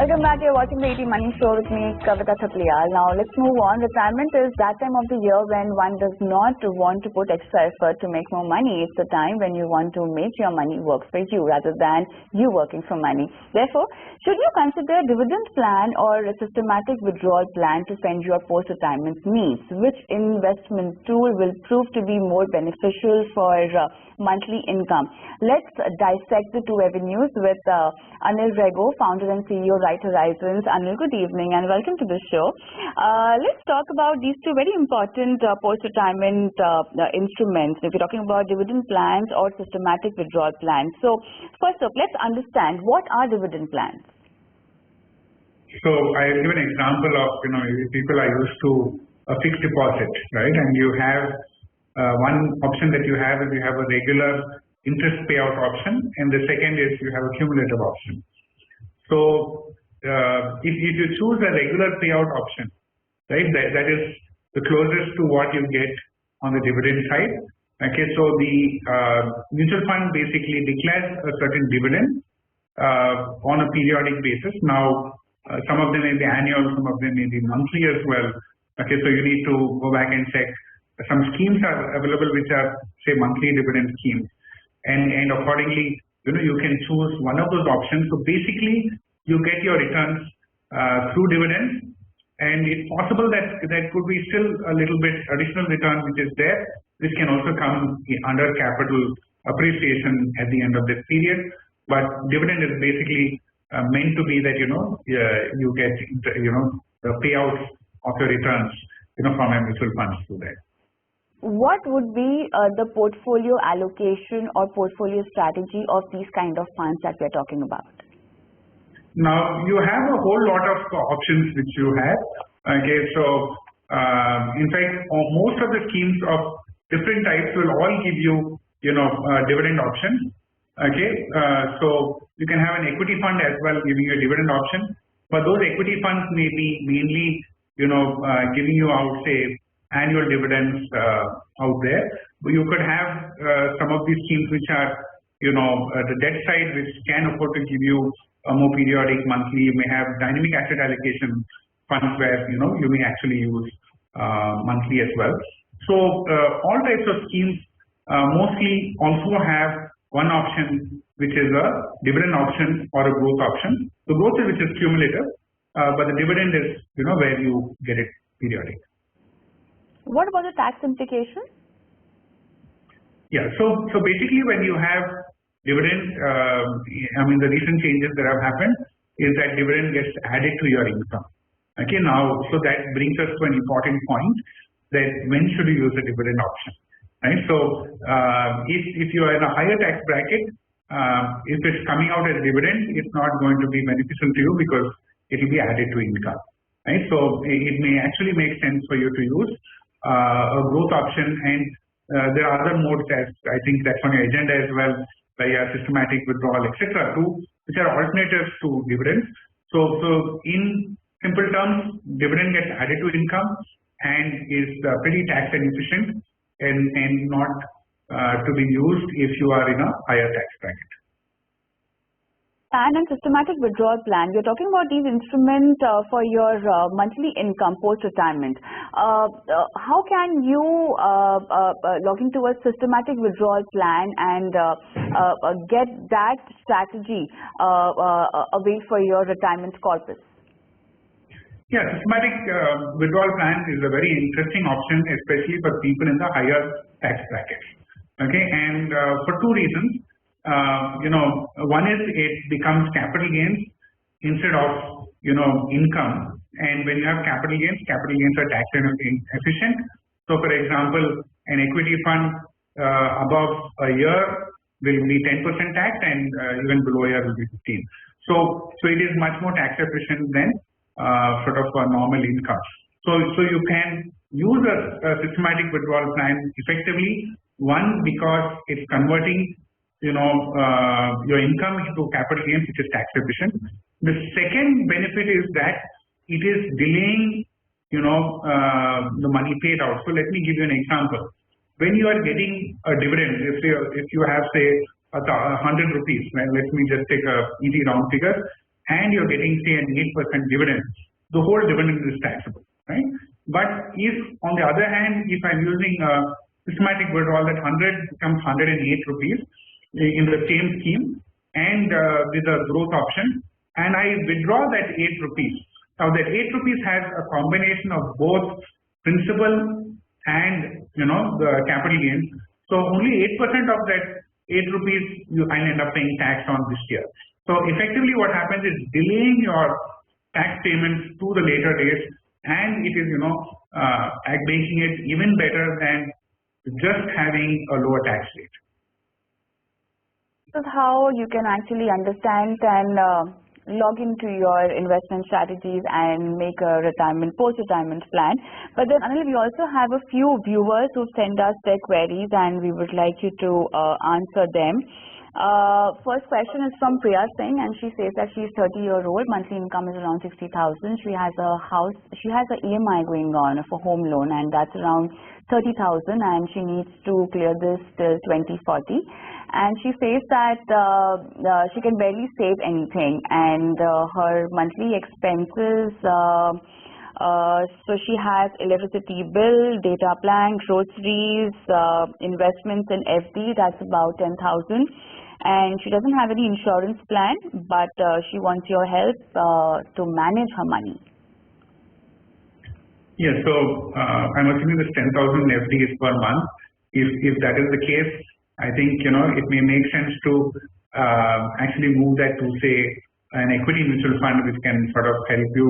Welcome back. You're watching the ET Money Show with me, Kavita Thapliyal. Now, let's move on. Retirement is that time of the year when one does not want to put extra effort to make more money. It's the time when you want to make your money work for you rather than you working for money. Therefore, should you consider a dividend plan or a systematic withdrawal plan to fund your post-retirement needs? Which investment tool will prove to be more beneficial for monthly income? Let's dissect the two avenues with Anil Rego, founder and CEO, Right Horizons. Anil, good evening and welcome to the show. Let's talk about these two very important post-retirement instruments, if you're talking about dividend plans or systematic withdrawal plans. So, first up, let's understand what are dividend plans. So, I'll give an example of, people are used to a fixed deposit, right? And you have one option that you have is you have a regular interest payout option, and the second is you have a cumulative option. So, if you choose a regular payout option, right, that is the closest to what you get on the dividend side. Okay, so the mutual fund basically declares a certain dividend on a periodic basis. Now, some of them may be annual, some of them may be monthly as well. Okay, so you need to go back and check. Some schemes are available which are, say, monthly dividend schemes, and accordingly, you can choose one of those options. So basically, you get your returns through dividends, and it's possible that there could be still a little bit additional return which is there. This can also come under capital appreciation at the end of this period. But dividend is basically meant to be that you get the payouts of your returns from a mutual funds through that. What would be the portfolio allocation or portfolio strategy of these kind of funds that we're talking about? Now, you have a whole lot of options which you have. Okay, so in fact, most of the schemes of different types will all give you, dividend options. Okay, so you can have an equity fund as well giving you a dividend option, but those equity funds may be mainly, giving you out, say, annual dividends out there. But you could have some of these schemes which are, the debt side, which can afford to give you a more periodic monthly. You may have dynamic asset allocation funds where you may actually use monthly as well. So all types of schemes mostly also have one option which is a dividend option or a growth option. The growth is which is cumulative, but the dividend is where you get it periodic. What about the tax implication? Yeah, so basically when you have dividend, the recent changes that have happened is that dividend gets added to your income. Okay, now, so that brings us to an important point, that when should you use the dividend option, right? So, if you are in a higher tax bracket, if it's coming out as dividend, it's not going to be beneficial to you because it will be added to income, right? So, it may actually make sense for you to use a growth option, and there are other modes, as I think that's on your agenda as well, like systematic withdrawal, etc., which are alternatives to dividends. So in simple terms, dividend gets added to income and is pretty tax efficient and not to be used if you are in a higher tax bracket. And systematic withdrawal plan, we're talking about these instruments for your monthly income post-retirement. How can you log into a systematic withdrawal plan and get that strategy away for your retirement corpus? Yeah, systematic withdrawal plan is a very interesting option, especially for people in the higher tax brackets. Okay, and for two reasons. One is it becomes capital gains instead of, income. And when you have capital gains are tax efficient. So, for example, an equity fund above a year will be 10% tax, and even below a year will be 15%. So it is much more tax efficient than sort of a normal income. So you can use a systematic withdrawal plan effectively. One, because it's converting your income into capital gains, which is tax efficient. The second benefit is that it is delaying, the money paid out. So let me give you an example. When you are getting a dividend, if you have, say, 100 rupees, let me just take a easy round figure. and you're getting say an 8% dividend, the whole dividend is taxable, right? But if on the other hand, if I'm using a systematic withdrawal, that 100 becomes 108 rupees in the same scheme, and with a growth option, and I withdraw that 8 rupees. Now that 8 rupees has a combination of both principal and the capital gains. So only 8% of that 8 rupees I'll end up paying tax on this year. So effectively what happens is delaying your tax payments to the later days, and it is making it even better than just having a lower tax rate. This is how you can actually understand and log into your investment strategies and make a post-retirement plan. But then, Anil, we also have a few viewers who send us their queries, and we would like you to answer them. First question is from Priya Singh, and she says that she's 30-year-old, monthly income is around 60,000. She has a house, she has an EMI going on for home loan, and that's around 30,000, and she needs to clear this till 2040. And she says that she can barely save anything, and her monthly expenses, so she has electricity bill, data plan, groceries, investments in FD, that's about 10,000. And she doesn't have any insurance plan, but she wants your help to manage her money. Yeah, so I'm assuming this 10,000 FD is per month. If that is the case, I think it may make sense to actually move that to say an equity mutual fund, which can sort of help you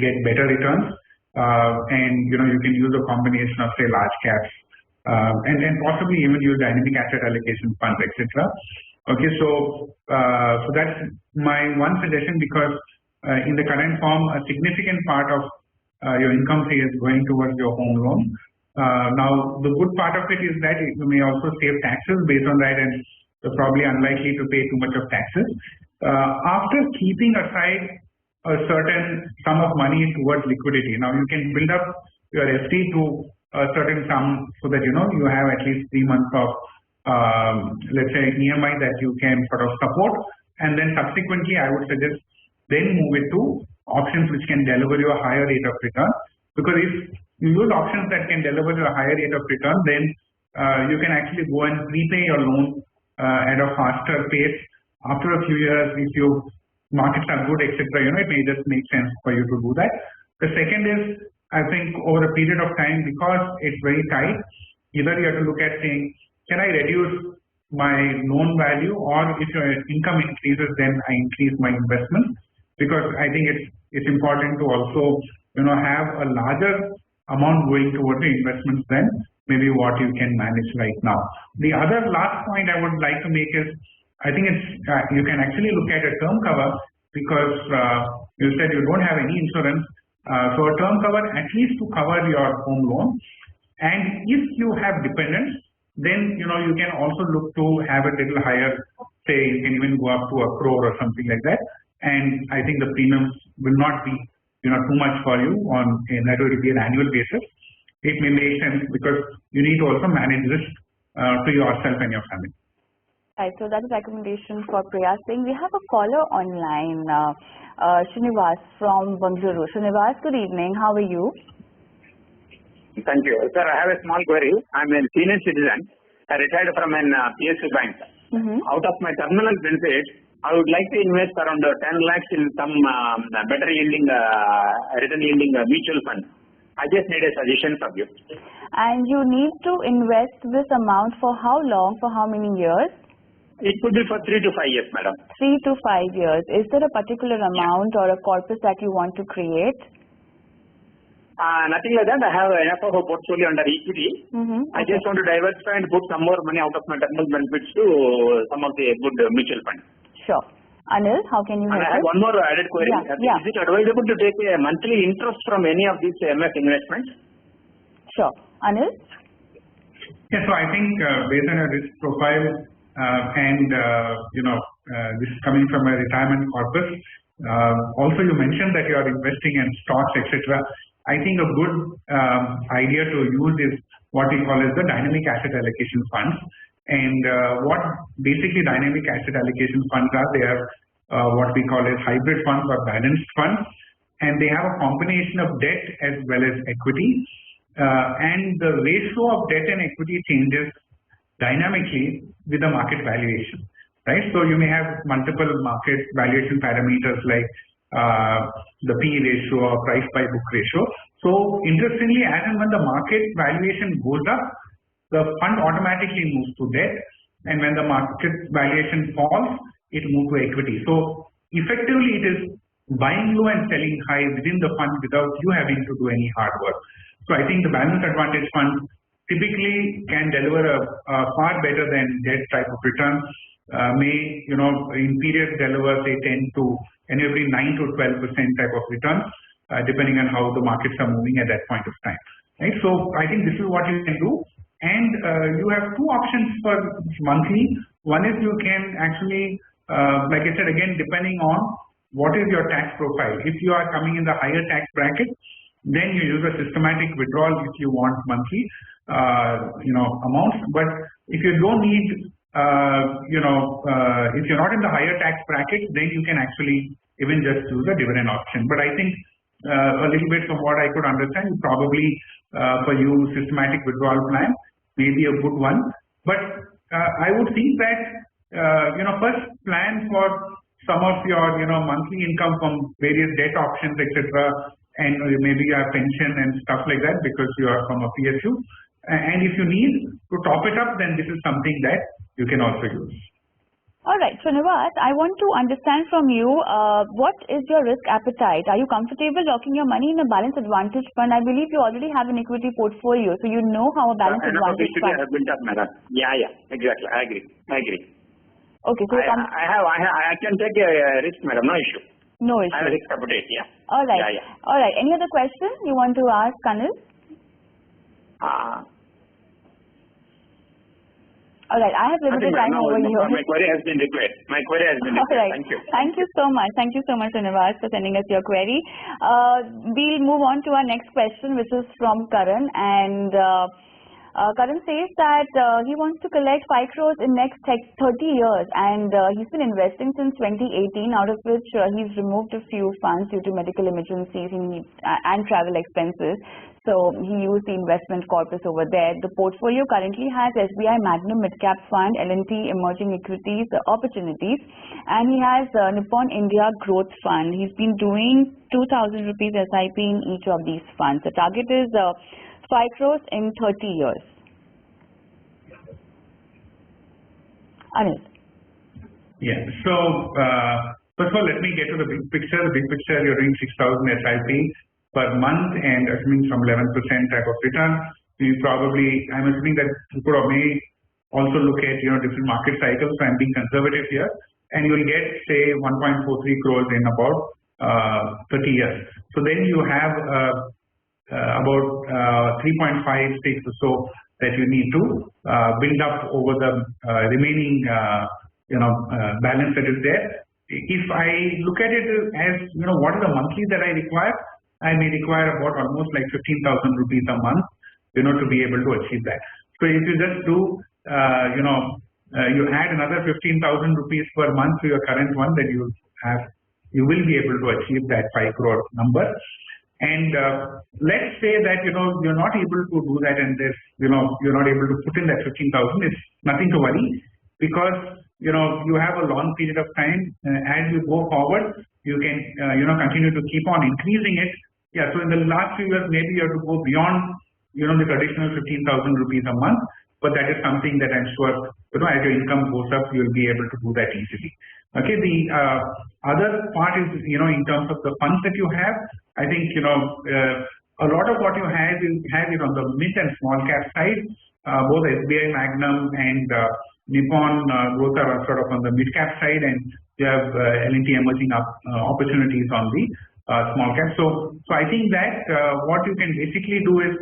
get better returns, and you can use a combination of say large caps, and then possibly even use dynamic asset allocation funds, etc. Okay, so that's my one suggestion, because in the current form, a significant part of your income say is going towards your home loan. Now, the good part of it is that you may also save taxes based on that, and you're probably unlikely to pay too much of taxes. After keeping aside a certain sum of money towards liquidity, now you can build up your FD to a certain sum so that you have at least 3 months of let's say EMI that you can sort of support, and then subsequently I would suggest then move it to options which can deliver you a higher rate of return, because if you use options that can deliver you a higher rate of return, then you can actually go and prepay your loan at a faster pace. After a few years, if your markets are good, etc., it may just make sense for you to do that. The second is, I think over a period of time, because it's very tight, either you have to look at saying, can I reduce my loan value, or if your income increases, then I increase my investment, because I think it's important to also have a larger amount going towards the investments than maybe what you can manage right now. The other last point I would like to make is, I think it's you can actually look at a term cover, because you said you don't have any insurance, so a term cover at least to cover your home loan, and if you have dependents, then you can also look to have a little higher, say you can even go up to 1 crore or something like that, and I think the premiums will not be too much for you on that will be an annual basis. It may make sense because you need to also manage this to yourself and your family. Right, so that's a recommendation for Priya Singh. We have a caller online, Srinivas from Bangalore. Srinivas, good evening. How are you? Thank you. Sir, I have a small query. I'm a senior citizen. I retired from an PSU bank. Out of my terminal benefit, I would like to invest around 10 lakhs in some better yielding, return yielding mutual fund. I just need a suggestion from you. And you need to invest this amount for how long? For how many years? It could be for 3 to 5 years, madam. 3 to 5 years. Is there a particular amount or a corpus that you want to create? Nothing like that. I have enough of a portfolio under equity. I just want to diversify and put some more money out of my terminal benefits to some of the good mutual funds. Sure. Anil, how can you help? I have one more added query. Yeah. Is it advisable to take a monthly interest from any of these MF investments? Sure. Anil? Yeah, so I think based on your risk profile and this is coming from a retirement corpus, also you mentioned that you are investing in stocks, etc. I think a good idea to use is what we call as the dynamic asset allocation funds. And what basically dynamic asset allocation funds are, they have what we call as hybrid funds or balanced funds, and they have a combination of debt as well as equity, and the ratio of debt and equity changes dynamically with the market valuation, right? So you may have multiple market valuation parameters like the P ratio or price by book ratio. So interestingly, as and when the market valuation goes up, the fund automatically moves to debt, and when the market valuation falls, it moves to equity. So effectively, it is buying low and selling high within the fund without you having to do any hard work. So I think the balanced advantage fund typically can deliver a far better than debt type of return. May in periods deliver say 10 to anywhere between 9 to 12% type of return, depending on how the markets are moving at that point of time. Right. So I think this is what you can do. And you have two options for monthly. One is you can actually, like I said, again, depending on what is your tax profile. If you are coming in the higher tax bracket, then you use a systematic withdrawal if you want monthly, amounts. But if you don't need, if you're not in the higher tax bracket, then you can actually even just use a dividend option. But I think a little bit from what I could understand, probably for you, systematic withdrawal plan may be a good one. But I would think that first plan for some of your monthly income from various debt options, etc., and maybe you have pension and stuff like that because you are from a PSU. And if you need to top it up, then this is something that you can also use. All right, so Nivas, I want to understand from you, what is your risk appetite? Are you comfortable locking your money in a balanced advantage fund? I believe you already have an equity portfolio, so you know how a balanced advantage fund. Yeah, exactly. I agree. Okay, so I can take a risk, madam. No issue. No issue. I have a risk appetite. Yeah. All right. Yeah. All right. Any other question you want to ask, Anil? All right, I have limited time over here. My query has been declared. All right. Thank you. Thank you so much. Thank you so much, Srinivas, for sending us your query. We'll move on to our next question, which is from Karan. And Karan says that he wants to collect 5 crores in next 30 years. And he's been investing since 2018, out of which he's removed a few funds due to medical emergencies and travel expenses. So he used the investment corpus over there. The portfolio currently has SBI Magnum Mid Cap Fund, L&T Emerging Equities Opportunities, and he has Nippon India Growth Fund. He's been doing 2,000 rupees SIP in each of these funds. The target is 5 crores in 30 years. Anil. Yeah. So first of all, let me get to the big picture. The big picture, you're doing 6,000 SIP per month and assuming some 11% type of return. I'm assuming that you could or may also look at different market cycles. So I'm being conservative here, and you will get say 1.43 crores in about 30 years. So then you have about 3.56 or so that you need to build up over the remaining balance that is there. If I look at it as what is the monthly that I require, I may require about almost like 15,000 rupees a month, to be able to achieve that. So if you just do, you add another 15,000 rupees per month to your current one, then you will be able to achieve that 5 crore number. And let's say that you're not able to do that, and you're not able to put in that 15,000. It's nothing to worry, because you have a long period of time. As you go forward, you can continue to keep on increasing it. Yeah. So in the last few years, maybe you have to go beyond the traditional 15,000 rupees a month. But that is something that I'm sure as your income goes up, you will be able to do that easily. Okay. The other part is in terms of the funds that you have. I think a lot of what you have is on the mid and small cap side. Both SBI Magnum and Nippon Growth are sort of on the mid cap side, and you have L&T Emerging Opportunities on the small cap. So I think that what you can basically do is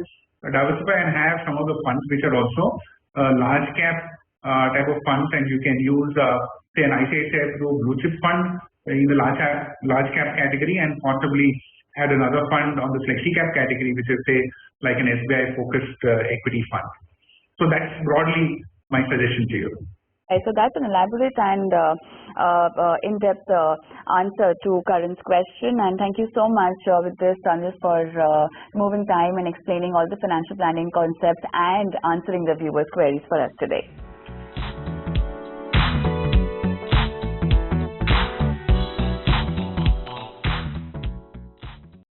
diversify and have some of the funds which are also large cap type of funds, and you can use say an ICICI Blue Chip Fund in the large cap category, and possibly add another fund on the flexi cap category, which is say like an SBI focused equity fund. So that's broadly my suggestion to you. So that's an elaborate and in-depth answer to Karan's question, and thank you so much with this, Anil, for moving time and explaining all the financial planning concepts and answering the viewers' queries for us today.